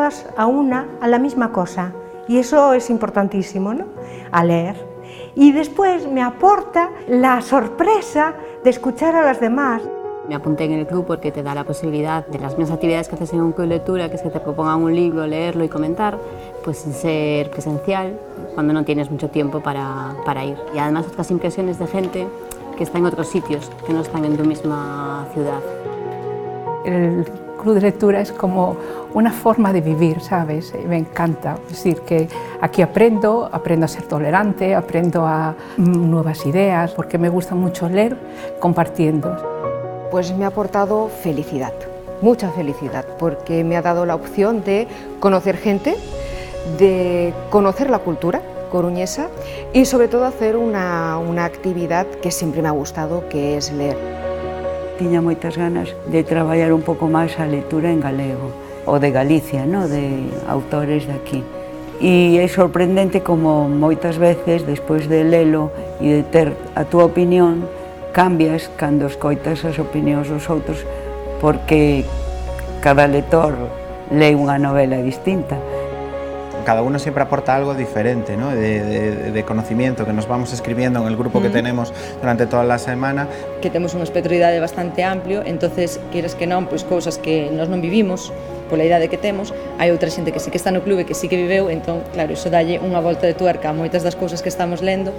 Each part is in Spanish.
todas a una a la misma cosa, y eso es importantísimo, ¿no? A leer. Y después me aporta la sorpresa de escuchar a las demás. Me apunté en el club porque te da la posibilidad de las mismas actividades que haces en un club de lectura, que es que te propongan un libro, leerlo y comentar, pues sin ser presencial, cuando no tienes mucho tiempo para ir. Y además otras impresiones de gente que está en otros sitios, que no están en tu misma ciudad. El club de lectura es como una forma de vivir, ¿sabes? Me encanta. Es decir, que aquí aprendo a ser tolerante, aprendo a nuevas ideas, porque me gusta mucho leer compartiendo. Pues me ha aportado felicidad, mucha felicidad, porque me ha dado la opción de conocer gente, de conocer la cultura coruñesa y sobre todo hacer una actividad que siempre me ha gustado, que es leer. Tiña moitas ganas de traballar un pouco máis a lectura en galego, o de Galicia, ¿no? De autores de aquí. E é sorprendente como moitas veces, despois de lelo e de ter a túa opinión, cambias cando escoitas as opinións dos outros, porque cada lector lee unha novela distinta. Cada uno siempre aporta algo diferente, ¿no? de conocimiento que nos vamos escribiendo en el grupo que tenemos durante toda la semana. Que temos un espectro de idade bastante amplio, entonces, queres que non, pois cousas que nós non vivimos, pola idade que temos, hai outra xente que sí que está no clube, que sí que viveu, entón, claro, iso dalle unha volta de tuerca a moitas das cousas que estamos lendo.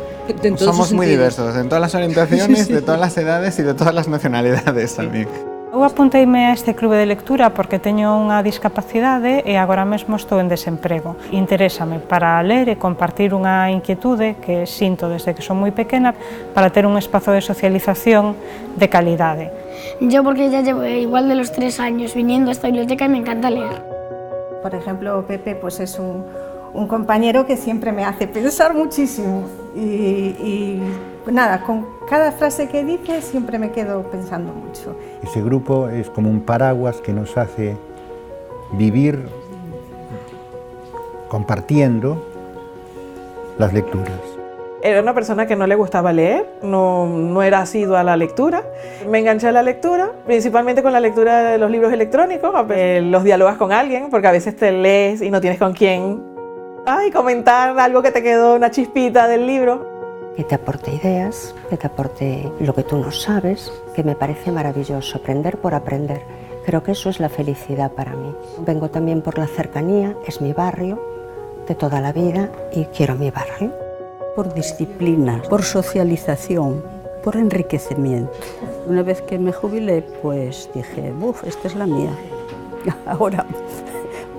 Somos moi diversos, en todas las orientaciones, de todas las edades y de todas las nacionalidades tamén. Eu apunteime a este clube de lectura porque teño unha discapacidade e agora mesmo estou en desemprego. Interésame para ler e compartir unha inquietude que sinto desde que son moi pequena para ter un espazo de socialización de calidade. Yo porque ya llevo igual de los 3 años viniendo a esta biblioteca y me encanta leer. Por ejemplo, Pepe pues es un compañero que siempre me hace pensar muchísimo y nada, con cada frase que dice siempre me quedo pensando mucho. Ese grupo es como un paraguas que nos hace vivir compartiendo las lecturas. Era una persona que no le gustaba leer, no era asidua a la lectura. Me enganché a la lectura, principalmente con la lectura de los libros electrónicos, los dialogas con alguien, porque a veces te lees y no tienes con quién. Y comentar algo que te quedó, una chispita del libro. Que te aporte ideas, que te aporte lo que tú no sabes, que me parece maravilloso, aprender por aprender. Creo que eso es la felicidad para mí. Vengo también por la cercanía, es mi barrio de toda la vida y quiero mi barrio. Por disciplina, por socialización, por enriquecimiento. Una vez que me jubilé, pues dije, esta es la mía. Ahora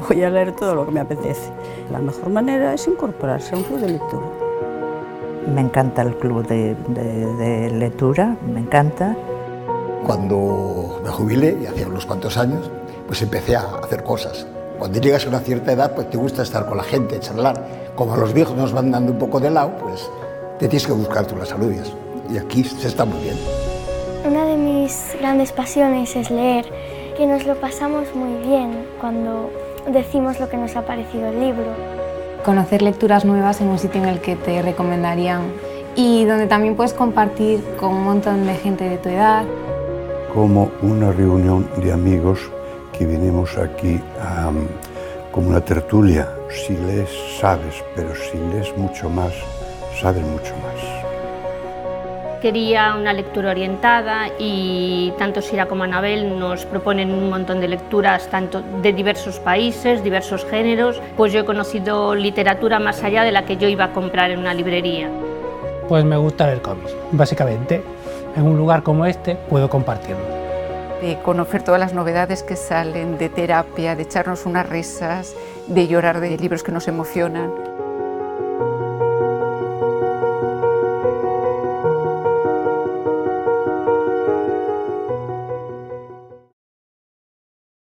voy a leer todo lo que me apetece. La mejor manera es incorporarse a un club de lectura. Me encanta el club de lectura, me encanta. Cuando me jubilé, y hacía unos cuantos años, pues empecé a hacer cosas. Cuando llegas a una cierta edad, pues te gusta estar con la gente, charlar. Como a los viejos nos van dando un poco de lado, pues te tienes que buscar tú las saludias. Y aquí se está muy bien. Una de mis grandes pasiones es leer, que nos lo pasamos muy bien cuando decimos lo que nos ha parecido el libro. Conocer lecturas nuevas en un sitio en el que te recomendarían y donde también puedes compartir con un montón de gente de tu edad. Como una reunión de amigos que venimos aquí como una tertulia. Si lees, sabes, pero si lees mucho más, sabes mucho más. Quería una lectura orientada y tanto Sira como Anabel nos proponen un montón de lecturas tanto de diversos países, diversos géneros. Pues yo he conocido literatura más allá de la que yo iba a comprar en una librería. Pues me gusta leer cómics, básicamente. En un lugar como este puedo compartirlo. De conocer todas las novedades que salen, de terapia, de echarnos unas risas, de llorar de libros que nos emocionan.